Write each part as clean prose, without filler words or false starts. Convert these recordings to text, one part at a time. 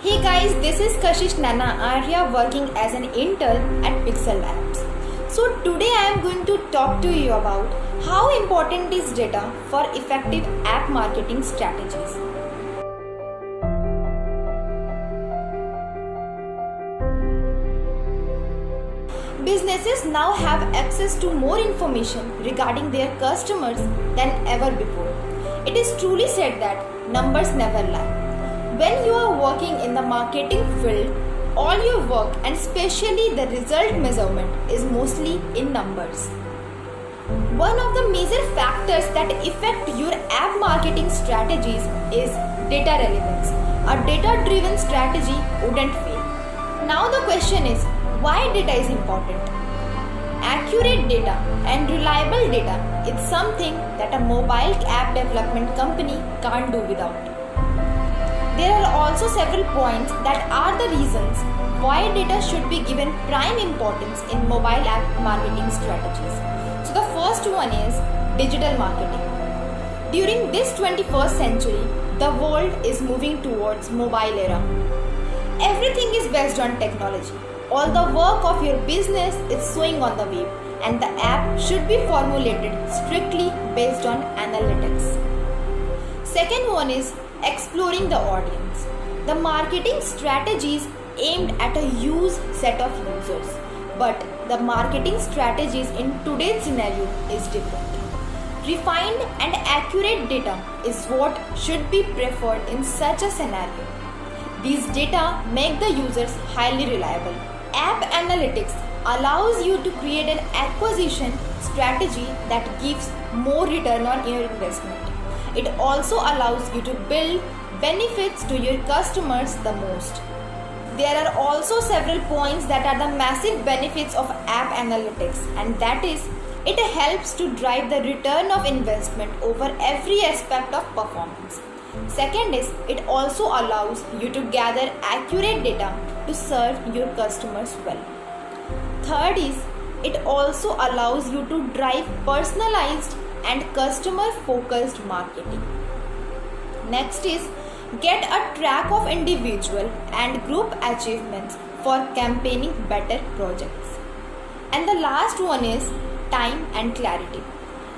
Hey guys, this is Kashish Nana Arya working as an intern at Pixel Labs. So today I am going to talk to you about how important is data for effective app marketing strategies. Businesses now have access to more information regarding their customers than ever before. It is truly said that numbers never lie. When you are working in the marketing field, all your work and especially the result measurement is mostly in numbers. One of the major factors that affect your app marketing strategies is data relevance. A data-driven strategy wouldn't fail. Now the question is, why data is important? Accurate data and reliable data is something that a mobile app development company can't do without. There are also several points that are the reasons why data should be given prime importance in mobile app marketing strategies. So the first one is digital marketing. During this 21st century, the world is moving towards mobile era. Everything is based on technology. All the work of your business is showing on the web, and the app should be formulated strictly based on analytics. Second one is exploring the audience. The marketing strategies aimed at a huge set of users, but the marketing strategies in today's scenario is different. Refined and accurate data is what should be preferred in such a scenario. These data make the users highly reliable. App analytics allows you to create an acquisition strategy that gives more return on your investment. It also allows you to build benefits to your customers the most. There are also several points that are the massive benefits of app analytics, and that is, it helps to drive the return of investment over every aspect of performance. Second is, it also allows you to gather accurate data to serve your customers well. Third is, it also allows you to drive personalized and customer-focused marketing. Next is, get a track of individual and group achievements for campaigning better projects. And the last one is time and clarity.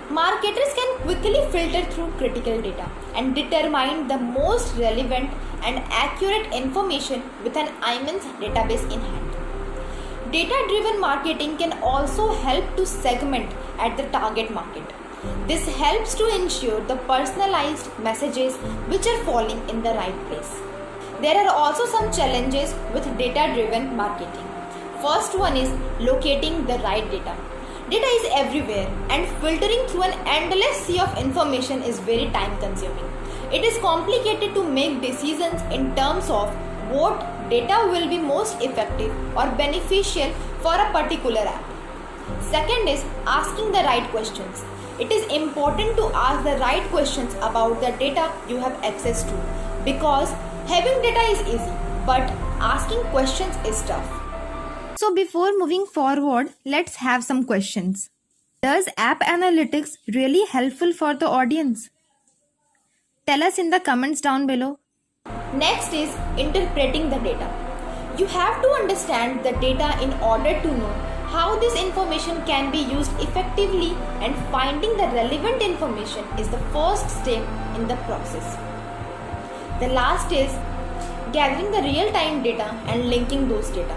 Marketers can quickly filter through critical data and determine the most relevant and accurate information with an immense database in hand. Data-driven marketing can also help to segment at the target market. This helps to ensure the personalized messages which are falling in the right place. There are also some challenges with data-driven marketing. First one is locating the right data. Data is everywhere, and filtering through an endless sea of information is very time consuming. It is complicated to make decisions in terms of what data will be most effective or beneficial for a particular app. Second is asking the right questions. It is important to ask the right questions about the data you have access to, because having data is easy, but asking questions is tough. So before moving forward, let's have some questions. Does app analytics really helpful for the audience? Tell us in the comments down below. Next is interpreting the data. You have to understand the data in order to know how this information can be used effectively, and finding the relevant information is the first step in the process. The last is gathering the real-time data and linking those data.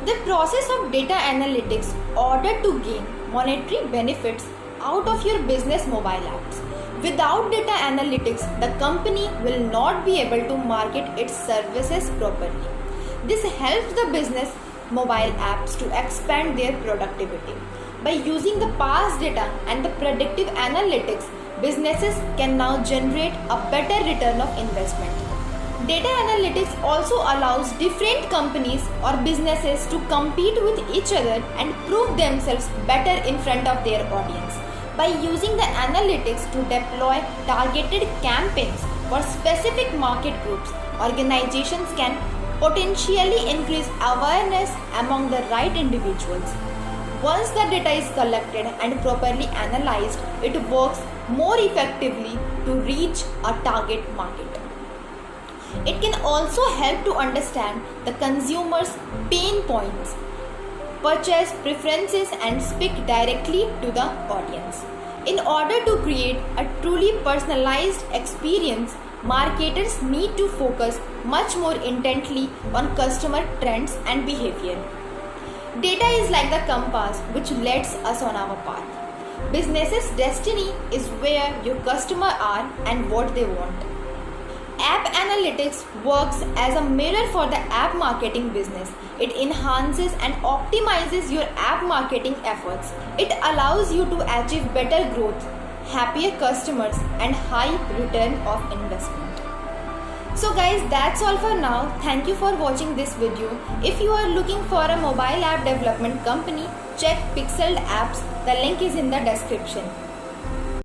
The process of data analytics order to gain monetary benefits out of your business mobile apps. Without data analytics, the company will not be able to market its services properly. This helps the business mobile apps to expand their productivity. By using the past data and the predictive analytics, businesses can now generate a better return of investment. Data analytics also allows different companies or businesses to compete with each other and prove themselves better in front of their audience. By using the analytics to deploy targeted campaigns for specific market groups, organizations can potentially increase awareness among the right individuals. Once the data is collected and properly analyzed, it works more effectively to reach a target market. It can also help to understand the consumer's pain points, purchase preferences, and speak directly to the audience. In order to create a truly personalized experience, marketers need to focus much more intently on customer trends and behavior. Data is like the compass which leads us on our path. Business's destiny is where your customers are and what they want. App analytics works as a mirror for the app marketing business. It enhances and optimizes your app marketing efforts. It allows you to achieve better growth, happier customers, and high return of investment. So guys, that's all for now. Thank you for watching this video. If you are looking for a mobile app development company, check Pixelled Apps. The link is in the description.